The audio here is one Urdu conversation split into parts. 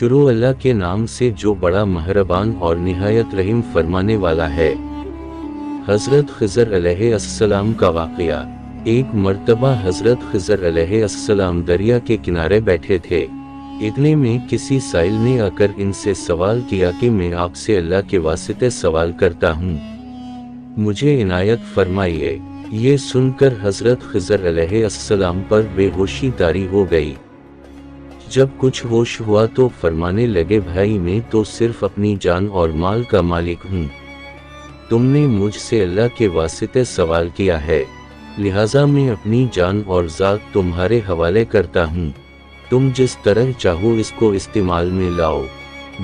شروع اللہ کے نام سے جو بڑا مہربان اور نہایت رحم فرمانے والا ہے۔ حضرت خضر علیہ السلام کا واقعہ۔ ایک مرتبہ حضرت خضر علیہ السلام دریا کے کنارے بیٹھے تھے۔ اتنے میں کسی سائل نے آ کر ان سے سوال کیا کہ میں آپ سے اللہ کے واسطے سوال کرتا ہوں، مجھے عنایت فرمائیے۔ یہ سن کر حضرت خضر علیہ السلام پر بے ہوشی طاری ہو گئی۔ جب کچھ ہوش ہوا تو فرمانے لگے، بھائی میں تو صرف اپنی جان اور مال کا مالک ہوں، تم نے مجھ سے اللہ کے واسطے سوال کیا ہے، لہٰذا میں اپنی جان اور ذات تمہارے حوالے کرتا ہوں، تم جس طرح چاہو اس کو استعمال میں لاؤ،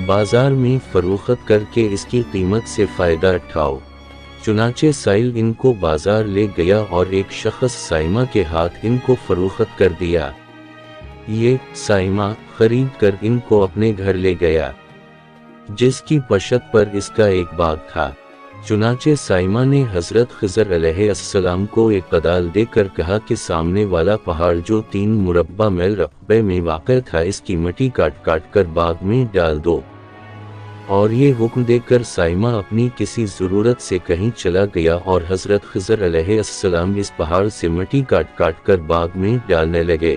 بازار میں فروخت کر کے اس کی قیمت سے فائدہ اٹھاؤ۔ چنانچہ سائل ان کو بازار لے گیا اور ایک شخص سائمہ کے ہاتھ ان کو فروخت کر دیا۔ یہ سائمہ خرید کر ان کو اپنے گھر لے گیا، جس کی پشت پر اس کا ایک باغ تھا۔ چنانچہ سائمہ نے حضرت خضر علیہ السلام کو ایک کدال دے کر کہا کہ سامنے والا پہاڑ جو 3 مربع میل رقبے میں واقع تھا، اس کی مٹی کاٹ کاٹ کر باغ میں ڈال دو۔ اور یہ حکم دے کر سائمہ اپنی کسی ضرورت سے کہیں چلا گیا اور حضرت خضر علیہ السلام اس پہاڑ سے مٹی کاٹ کاٹ کر باغ میں ڈالنے لگے۔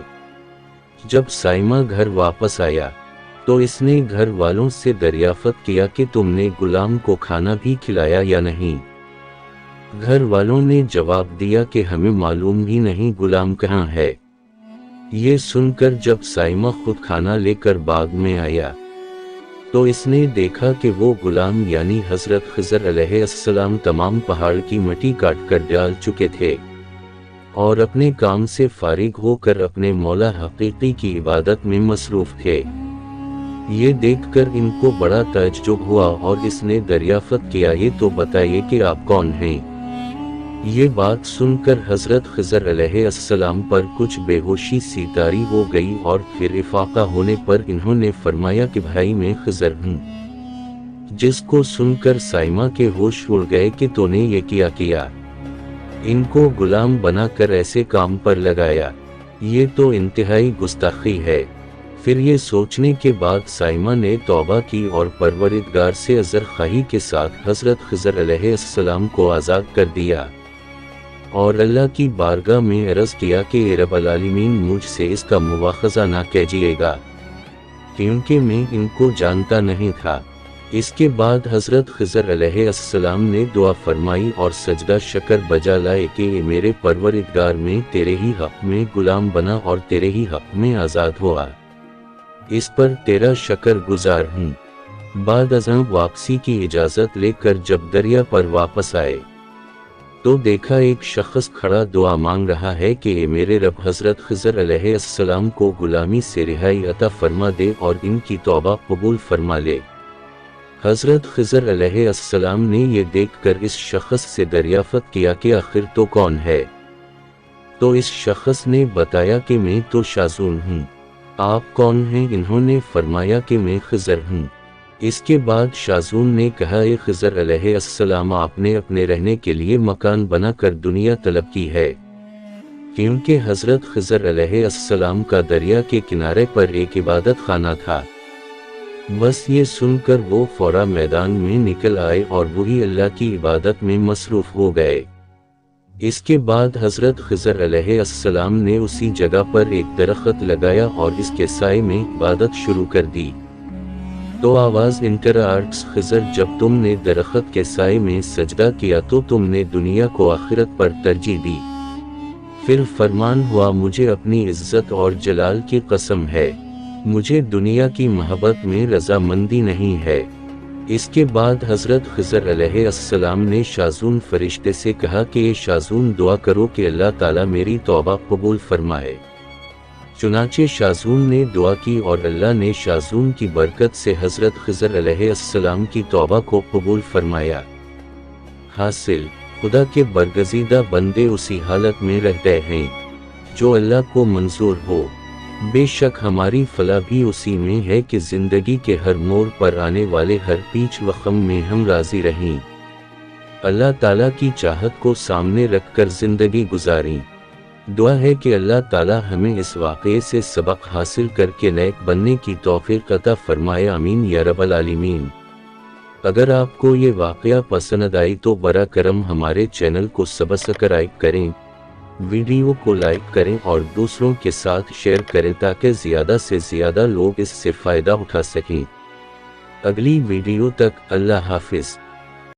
جب سائمہ گھر واپس آیا تو اس نے گھر والوں سے دریافت کیا کہ تم نے غلام کو کھانا بھی کھلایا یا نہیں؟ گھر والوں نے جواب دیا کہ ہمیں معلوم ہی نہیں غلام کہاں ہے۔ یہ سن کر جب سائمہ خود کھانا لے کر باغ میں آیا تو اس نے دیکھا کہ وہ غلام یعنی حضرت خضر علیہ السلام تمام پہاڑ کی مٹی کاٹ کر ڈال چکے تھے اور اپنے کام سے فارغ ہو کر اپنے مولا حقیقی کی عبادت میں مصروف تھے۔ یہ دیکھ کر ان کو بڑا تعجب ہوا اور اس نے دریافت کیا، یہ تو بتائیے کہ آپ کون ہیں؟ یہ بات سن کر حضرت خضر علیہ السلام پر کچھ بے ہوشی سی طاری ہو گئی اور پھر افاقہ ہونے پر انہوں نے فرمایا کہ بھائی میں خضر ہوں، جس کو سن کر سائمہ کے ہوش اڑ گئے کہ تو نے یہ کیا، ان کو غلام بنا کر ایسے کام پر لگایا، یہ تو انتہائی گستاخی ہے۔ پھر یہ سوچنے کے بعد سائمہ نے توبہ کی اور پروردگار سے عذر خواہی کے ساتھ حضرت خضر علیہ السلام کو آزاد کر دیا اور اللہ کی بارگاہ میں عرض کیا کہ اے رب العالمین مجھ سے اس کا مواخذہ نہ کیجیے گا، کیونکہ میں ان کو جانتا نہیں تھا۔ اس کے بعد حضرت خضر علیہ السلام نے دعا فرمائی اور سجدہ شکر بجا لائے کہ اے میرے پروردگار، میں تیرے ہی حق میں غلام بنا اور تیرے ہی حق میں آزاد ہوا، اس پر تیرا شکر گزار ہوں۔ بعد ازاں واپسی کی اجازت لے کر جب دریا پر واپس آئے تو دیکھا ایک شخص کھڑا دعا مانگ رہا ہے کہ اے میرے رب، حضرت خضر علیہ السلام کو غلامی سے رہائی عطا فرما دے اور ان کی توبہ قبول فرما لے۔ حضرت خضر علیہ السلام نے یہ دیکھ کر اس شخص سے دریافت کیا کہ آخر تو کون ہے؟ تو اس شخص نے بتایا کہ میں تو شازون ہوں۔ آپ کون ہیں؟ انہوں نے فرمایا کہ میں خضر ہوں۔ اس کے بعد شازون نے کہا، اے خضر علیہ السلام، آپ نے اپنے رہنے کے لیے مکان بنا کر دنیا طلب کی ہے، کیونکہ حضرت خضر علیہ السلام کا دریا کے کنارے پر ایک عبادت خانہ تھا۔ بس یہ سن کر وہ فورا میدان میں نکل آئے اور وہی اللہ کی عبادت میں مصروف ہو گئے۔ اس کے بعد حضرت خضر علیہ السلام نے اسی جگہ پر ایک درخت لگایا اور اس کے سائے میں عبادت شروع کر دی۔ تو آواز انٹرارٹس، خضر، جب تم نے درخت کے سائے میں سجدہ کیا تو تم نے دنیا کو آخرت پر ترجیح دی۔ پھر فرمان ہوا، مجھے اپنی عزت اور جلال کی قسم ہے، مجھے دنیا کی محبت میں رضامندی نہیں ہے۔ اس کے بعد حضرت خضر علیہ السلام نے شازون فرشتے سے کہا کہ اے شازون، دعا کرو کہ اللہ تعالیٰ میری توبہ قبول فرمائے۔ چنانچہ شازون نے دعا کی اور اللہ نے شازون کی برکت سے حضرت خضر علیہ السلام کی توبہ کو قبول فرمایا۔ حاصل، خدا کے برگزیدہ بندے اسی حالت میں رہتے ہیں جو اللہ کو منظور ہو۔ بے شک ہماری فلاح بھی اسی میں ہے کہ زندگی کے ہر موڑ پر آنے والے ہر پیچ و خم میں ہم راضی رہیں، اللہ تعالیٰ کی چاہت کو سامنے رکھ کر زندگی گزاریں۔ دعا ہے کہ اللہ تعالی ہمیں اس واقعے سے سبق حاصل کر کے نیک بننے کی توفیق عطا فرمائے، آمین یا رب العالمین۔ اگر آپ کو یہ واقعہ پسند آئی تو برا کرم ہمارے چینل کو سبسکرائب کریں، ویڈیو کو لائک کریں اور دوسروں کے ساتھ شیئر کریں تاکہ زیادہ سے زیادہ لوگ اس سے فائدہ اٹھا سکیں۔ اگلی ویڈیو تک اللہ حافظ۔